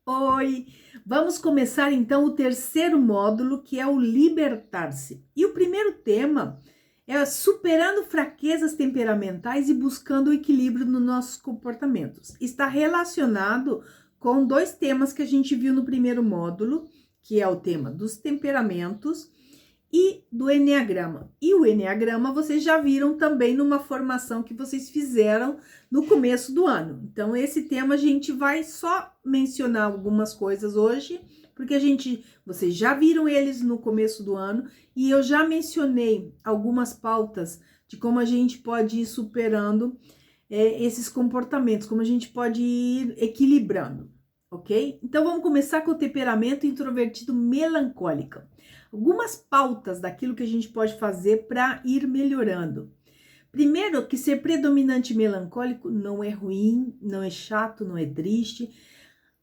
Oi! Vamos começar então o terceiro módulo, que é o libertar-se. E o primeiro tema é superando fraquezas temperamentais e buscando o equilíbrio nos nossos comportamentos. Está relacionado com dois temas que a gente viu no primeiro módulo, que é o tema dos temperamentos e do enneagrama. E o enneagrama vocês já viram também numa formação que vocês fizeram no começo do ano. Então, esse tema a gente vai só mencionar algumas coisas hoje, porque vocês já viram eles no começo do ano e eu já mencionei algumas pautas de como a gente pode ir superando esses comportamentos, como a gente pode ir equilibrando, ok? Então, vamos começar com o temperamento introvertido melancólico. Algumas pautas daquilo que a gente pode fazer para ir melhorando. Primeiro, que ser predominante melancólico não é ruim, não é chato, não é triste.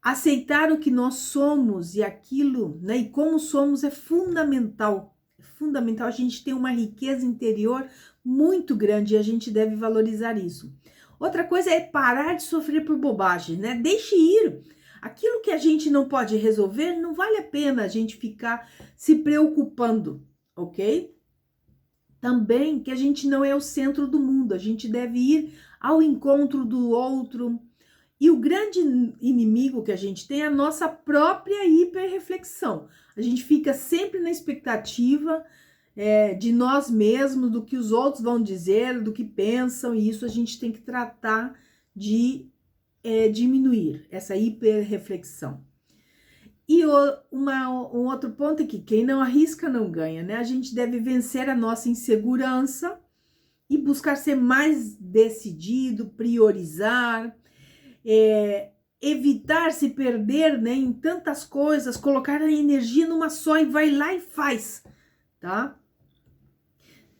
Aceitar o que nós somos e aquilo, né, e como somos é fundamental. É fundamental, a gente tem uma riqueza interior muito grande e a gente deve valorizar isso. Outra coisa é parar de sofrer por bobagem, né? Deixe ir. Aquilo que a gente não pode resolver, não vale a pena a gente ficar se preocupando, ok? Também que a gente não é o centro do mundo, a gente deve ir ao encontro do outro. E o grande inimigo que a gente tem é a nossa própria hiperreflexão. A gente fica sempre na expectativa de nós mesmos, do que os outros vão dizer, do que pensam, e isso a gente tem que tratar de diminuir, essa hiperreflexão. E um outro ponto é que quem não arrisca não ganha, né? A gente deve vencer a nossa insegurança e buscar ser mais decidido, priorizar, evitar se perder, né, em tantas coisas, colocar a energia numa só e vai lá e faz, tá?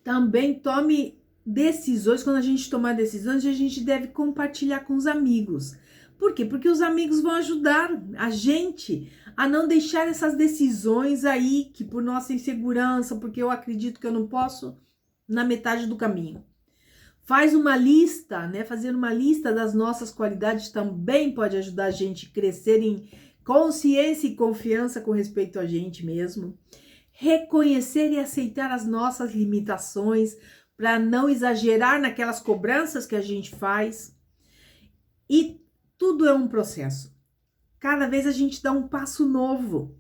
Também tome decisões. Quando a gente tomar decisões, a gente deve compartilhar com os amigos. Por quê? Porque os amigos vão ajudar a gente a não deixar essas decisões aí, que por nossa insegurança, porque eu acredito que eu não posso, na metade do caminho. Faz uma lista, né? Fazer uma lista das nossas qualidades também pode ajudar a gente a crescer em consciência e confiança com respeito a gente mesmo. Reconhecer e aceitar as nossas limitações para não exagerar naquelas cobranças que a gente faz. E tudo é um processo. Cada vez a gente dá um passo novo.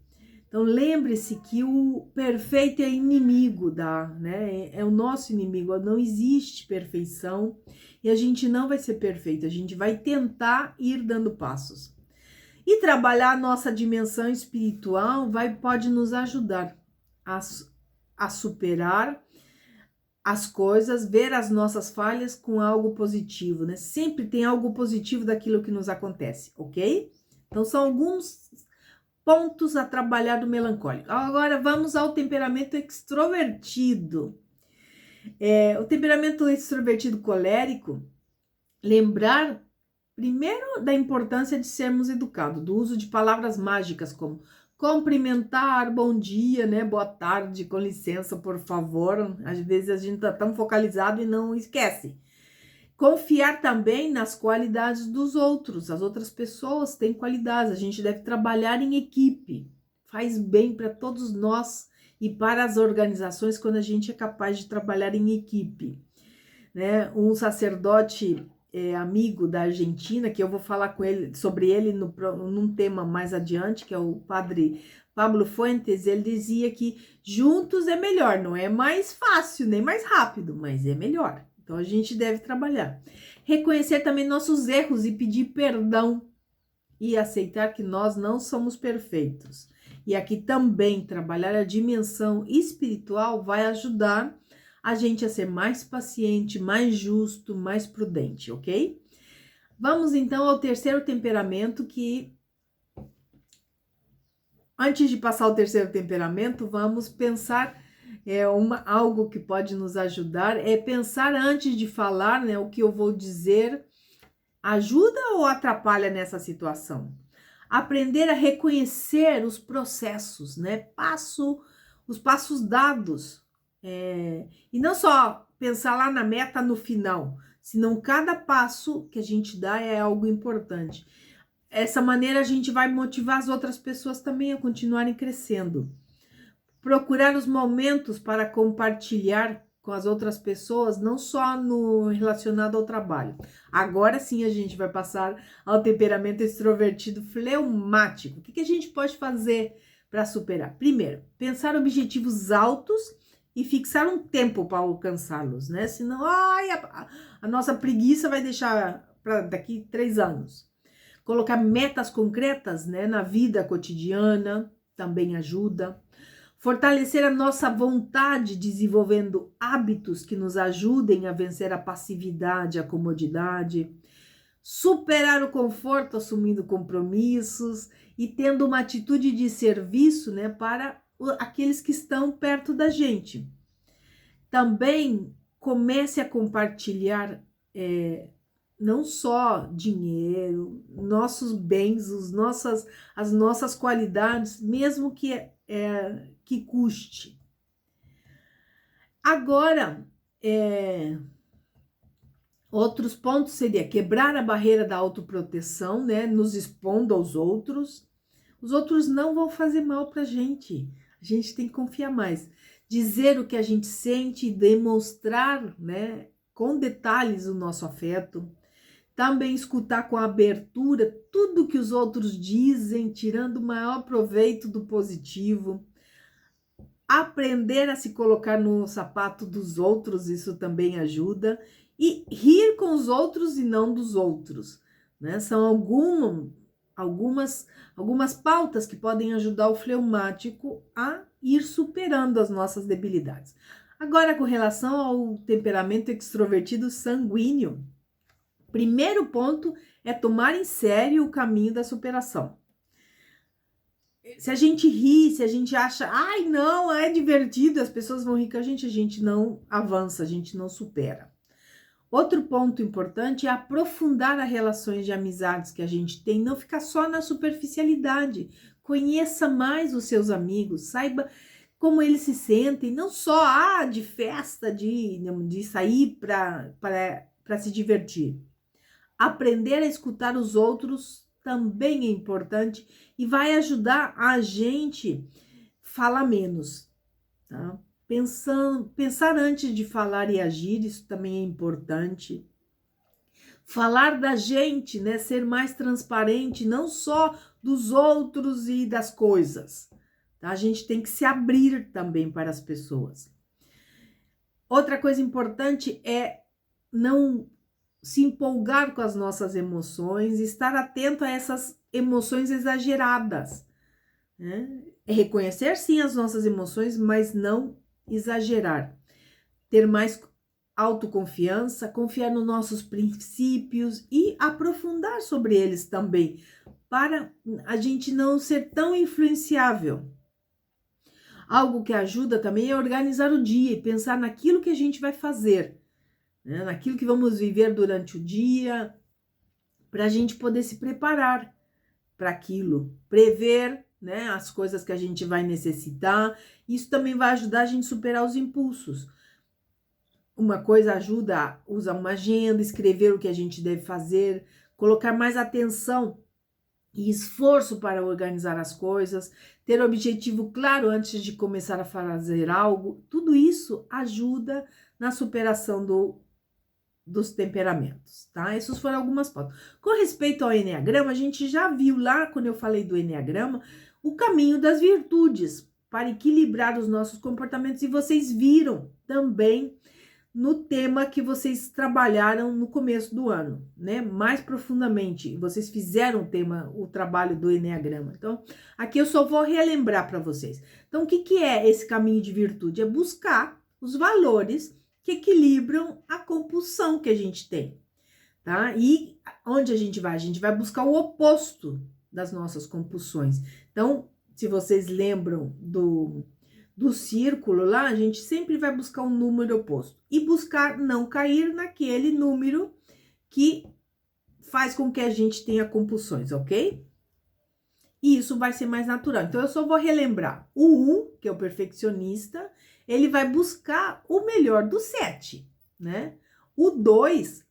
Então lembre-se que o perfeito é inimigo né? É o nosso inimigo. Não existe perfeição e a gente não vai ser perfeito. A gente vai tentar ir dando passos. E trabalhar a nossa dimensão espiritual pode nos ajudar a superar as coisas, ver as nossas falhas com algo positivo, né? Sempre tem algo positivo daquilo que nos acontece, ok? Então são alguns pontos a trabalhar do melancólico. Agora vamos ao temperamento extrovertido. O temperamento extrovertido colérico, lembrar primeiro da importância de sermos educados, do uso de palavras mágicas como cumprimentar, bom dia, né? Boa tarde, com licença, por favor. Às vezes a gente tá tão focalizado e não esquece. Confiar também nas qualidades dos outros. As outras pessoas têm qualidades. A gente deve trabalhar em equipe. Faz bem para todos nós e para as organizações quando a gente é capaz de trabalhar em equipe, né? Um sacerdote amigo da Argentina, que eu vou falar sobre ele num tema mais adiante, que é o padre Pablo Fuentes. Ele dizia que juntos é melhor, não é mais fácil nem mais rápido, mas é melhor. Então a gente deve trabalhar. Reconhecer também nossos erros e pedir perdão e aceitar que nós não somos perfeitos. E aqui também trabalhar a dimensão espiritual vai ajudar a gente a ser mais paciente, mais justo, mais prudente, ok? Vamos então ao terceiro temperamento, que antes de passar ao terceiro temperamento, vamos pensar algo que pode nos ajudar, é pensar antes de falar, né? O que eu vou dizer ajuda ou atrapalha nessa situação? Aprender a reconhecer os processos, né? Os passos dados. E não só pensar lá na meta no final, senão cada passo que a gente dá é algo importante. essa maneira a gente vai motivar as outras pessoas também a continuarem crescendo. Procurar os momentos para compartilhar com as outras pessoas, não só no relacionado ao trabalho. Agora sim a gente vai passar ao temperamento extrovertido fleumático. O que a gente pode fazer para superar? Primeiro, pensar objetivos altos e fixar um tempo para alcançá-los, né? Senão, a nossa preguiça vai deixar para daqui 3 anos. Colocar metas concretas, né, na vida cotidiana também ajuda. Fortalecer a nossa vontade, desenvolvendo hábitos que nos ajudem a vencer a passividade, a comodidade. Superar o conforto assumindo compromissos e tendo uma atitude de serviço, né, para aqueles que estão perto da gente. Também comece a compartilhar não só dinheiro, nossos bens, as nossas qualidades, mesmo que custe. Agora, outros pontos seria quebrar a barreira da autoproteção, né? Nos expondo aos outros. Os outros não vão fazer mal pra gente. A gente tem que confiar mais. Dizer o que a gente sente e demonstrar, né, com detalhes o nosso afeto. Também escutar com abertura tudo que os outros dizem, tirando o maior proveito do positivo. Aprender a se colocar no sapato dos outros, isso também ajuda. E rir com os outros e não dos outros, né? São algumas pautas que podem ajudar o fleumático a ir superando as nossas debilidades. Agora, com relação ao temperamento extrovertido sanguíneo, primeiro ponto é tomar em sério o caminho da superação. Se a gente ri, se a gente acha, ai não, é divertido, as pessoas vão rir com a gente não avança, a gente não supera. Outro ponto importante é aprofundar as relações de amizades que a gente tem, não ficar só na superficialidade. Conheça mais os seus amigos, saiba como eles se sentem, não só de festa, de sair para se divertir. Aprender a escutar os outros também é importante e vai ajudar a gente falar menos, tá? Pensar antes de falar e agir, isso também é importante. Falar da gente, né? Ser mais transparente, não só dos outros e das coisas. Tá? A gente tem que se abrir também para as pessoas. Outra coisa importante é não se empolgar com as nossas emoções, estar atento a essas emoções exageradas, né? É reconhecer sim as nossas emoções, mas não exagerar. Ter mais autoconfiança, confiar nos nossos princípios e aprofundar sobre eles também, para a gente não ser tão influenciável. Algo que ajuda também é organizar o dia e pensar naquilo que a gente vai fazer, né? Naquilo que vamos viver durante o dia, para a gente poder se preparar para aquilo, prever, né, as coisas que a gente vai necessitar. Isso também vai ajudar a gente a superar os impulsos. Uma coisa ajuda a usar uma agenda, escrever o que a gente deve fazer, colocar mais atenção e esforço para organizar as coisas, ter objetivo claro antes de começar a fazer algo. Tudo isso ajuda na superação dos temperamentos, tá? Essas foram algumas pautas. Com respeito ao Eneagrama, a gente já viu lá, quando eu falei do Eneagrama, o caminho das virtudes para equilibrar os nossos comportamentos, e vocês viram também no tema que vocês trabalharam no começo do ano, né? Mais profundamente, vocês fizeram o trabalho do Eneagrama. Então, aqui eu só vou relembrar para vocês. Então, o que é esse caminho de virtude? É buscar os valores que equilibram a compulsão que a gente tem, tá? E onde a gente vai? A gente vai buscar o oposto das nossas compulsões. Então, se vocês lembram do círculo lá, a gente sempre vai buscar um número oposto e buscar não cair naquele número que faz com que a gente tenha compulsões, ok? E isso vai ser mais natural. Então, eu só vou relembrar. O 1, que é o perfeccionista, ele vai buscar o melhor do 7, né? O 2,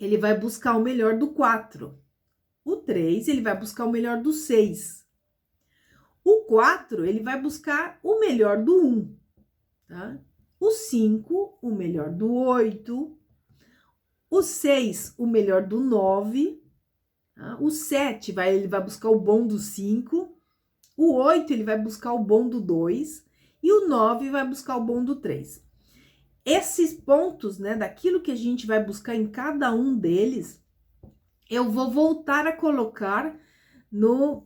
ele vai buscar o melhor do 4. O 3, ele vai buscar o melhor do 6. O 4, ele vai buscar o melhor do 1, tá? O 5, o melhor do 8. O 6, o melhor do 9. Tá? O 7, ele vai buscar o bom do 5. O 8, ele vai buscar o bom do 2. E o 9 vai buscar o bom do 3. Esses pontos, né, daquilo que a gente vai buscar em cada um deles, eu vou voltar a colocar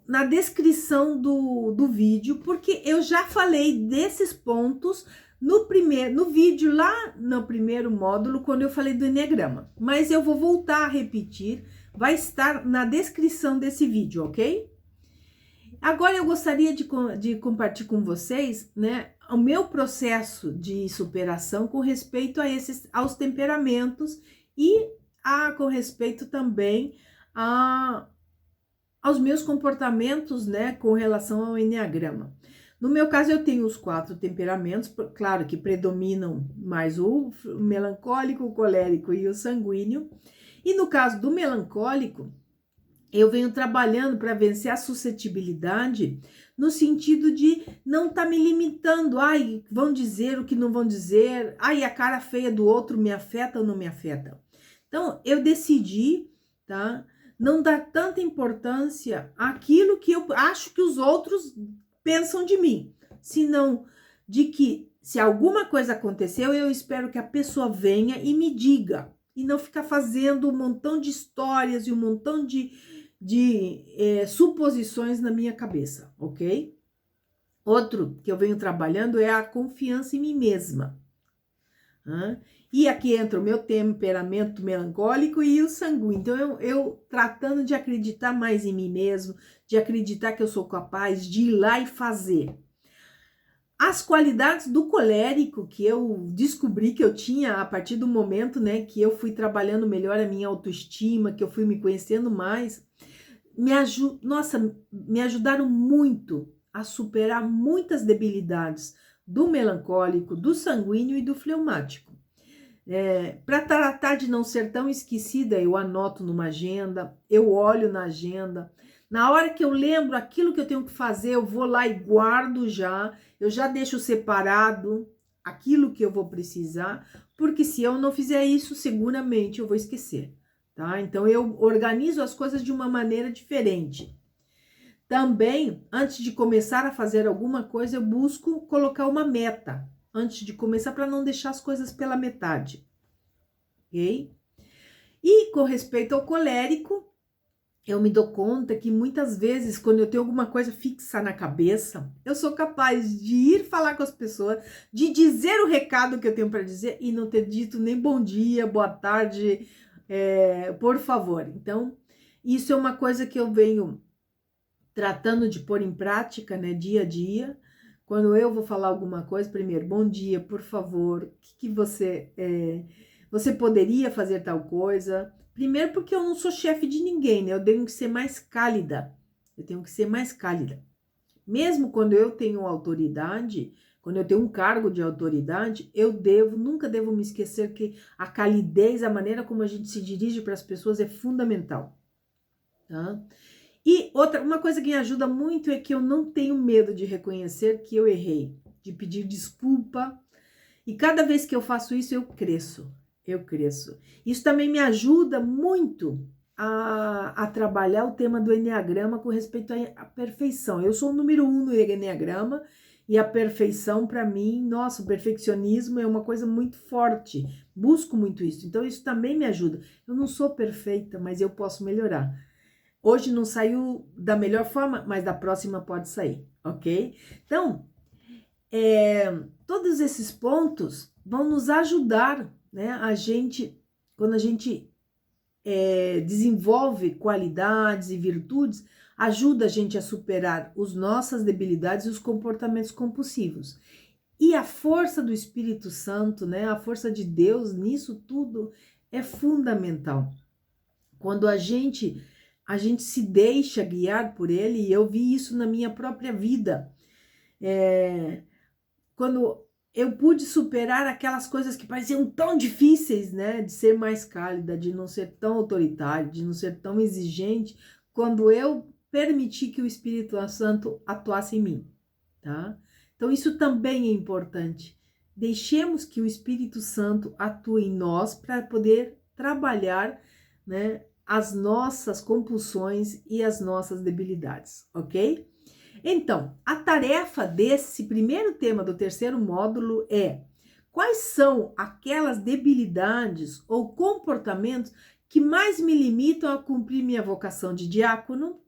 na descrição do vídeo, porque eu já falei desses pontos no vídeo lá no primeiro módulo, quando eu falei do Enneagrama. Mas eu vou voltar a repetir, vai estar na descrição desse vídeo, ok? Agora eu gostaria de compartilhar com vocês, né, o meu processo de superação com respeito aos temperamentos e com respeito também aos meus comportamentos, né, com relação ao Enneagrama. No meu caso, eu tenho os 4 temperamentos, claro que predominam mais o melancólico, o colérico e o sanguíneo. E no caso do melancólico, eu venho trabalhando para vencer a suscetibilidade no sentido de não estar me limitando. Ai, vão dizer o que não vão dizer. Ai, a cara feia do outro me afeta ou não me afeta. Então, eu decidi, tá? Não dar tanta importância àquilo que eu acho que os outros pensam de mim. Senão, de que se alguma coisa aconteceu, eu espero que a pessoa venha e me diga. E não ficar fazendo um montão de histórias e um montão de suposições na minha cabeça, ok? Outro que eu venho trabalhando é a confiança em mim mesma. E aqui entra o meu temperamento melancólico e o sanguíneo. Então, eu tratando de acreditar mais em mim mesmo, de acreditar que eu sou capaz de ir lá e fazer. As qualidades do colérico que eu descobri que eu tinha a partir do momento, né, que eu fui trabalhando melhor a minha autoestima, que eu fui me conhecendo mais, me ajudaram muito a superar muitas debilidades do melancólico, do sanguíneo e do fleumático. Para tratar de não ser tão esquecida, eu anoto numa agenda, eu olho na agenda. Na hora que eu lembro aquilo que eu tenho que fazer, eu vou lá e guardo já. Eu já deixo separado aquilo que eu vou precisar, porque se eu não fizer isso, seguramente eu vou esquecer, tá? Então, eu organizo as coisas de uma maneira diferente. Também, antes de começar a fazer alguma coisa, eu busco colocar uma meta antes de começar, para não deixar as coisas pela metade, ok? E com respeito ao colérico, eu me dou conta que muitas vezes, quando eu tenho alguma coisa fixa na cabeça, eu sou capaz de ir falar com as pessoas, de dizer o recado que eu tenho para dizer e não ter dito nem bom dia, boa tarde, por favor. Então, isso é uma coisa que eu venho tratando de pôr em prática, né, dia a dia. Quando eu vou falar alguma coisa, primeiro, bom dia, por favor, o que você poderia fazer tal coisa? Primeiro porque eu não sou chefe de ninguém, né? Eu tenho que ser mais cálida. Mesmo quando eu tenho autoridade, quando eu tenho um cargo de autoridade, nunca devo me esquecer que a calidez, a maneira como a gente se dirige para as pessoas é fundamental, tá? E uma coisa que me ajuda muito é que eu não tenho medo de reconhecer que eu errei, de pedir desculpa. E cada vez que eu faço isso, eu cresço. Isso também me ajuda muito a trabalhar o tema do Enneagrama com respeito à perfeição. Eu sou o número 1 no Enneagrama e a perfeição, para mim, nossa, o perfeccionismo é uma coisa muito forte. Busco muito isso. Então, isso também me ajuda. Eu não sou perfeita, mas eu posso melhorar. Hoje não saiu da melhor forma, mas da próxima pode sair, ok? Então, todos esses pontos vão nos ajudar, né? Quando a gente desenvolve qualidades e virtudes, ajuda a gente a superar as nossas debilidades e os comportamentos compulsivos. E a força do Espírito Santo, né? A força de Deus nisso tudo é fundamental. Quando a gente se deixa guiar por ele, e eu vi isso na minha própria vida. Quando eu pude superar aquelas coisas que pareciam tão difíceis, né? De ser mais cálida, de não ser tão autoritária, de não ser tão exigente quando eu permiti que o Espírito Santo atuasse em mim, tá? Então, isso também é importante. Deixemos que o Espírito Santo atue em nós para poder trabalhar, né, as nossas compulsões e as nossas debilidades, ok? Então, a tarefa desse primeiro tema do terceiro módulo é: quais são aquelas debilidades ou comportamentos que mais me limitam a cumprir minha vocação de diácono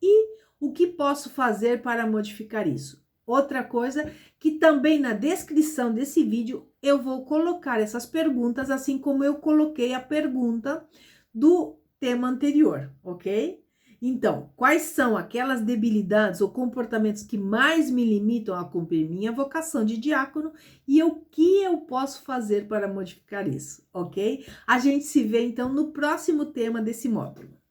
e o que posso fazer para modificar isso? Outra coisa que também na descrição desse vídeo eu vou colocar essas perguntas, assim como eu coloquei a pergunta do tema anterior, ok? Então, quais são aquelas debilidades ou comportamentos que mais me limitam a cumprir minha vocação de diácono e o que eu posso fazer para modificar isso, ok? A gente se vê então no próximo tema desse módulo.